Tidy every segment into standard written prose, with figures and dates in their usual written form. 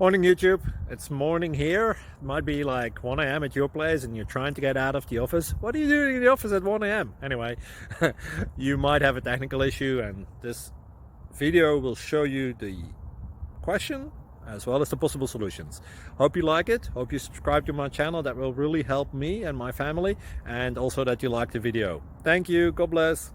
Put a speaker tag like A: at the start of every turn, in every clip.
A: Morning YouTube, it's morning here. It might be like 1 a.m. at your place and you're trying to get out of the office. What are you doing in the office at 1 a.m.? Anyway, you might have a technical issue and this video will show you the question as well as the possible solutions. Hope you like it, hope you subscribe to my channel. That will really help me and my family, and also that you like the video. Thank you, God bless.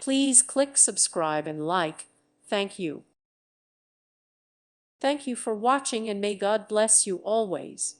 B: Please click subscribe and like. Thank you. Thank you for watching and may God bless you always.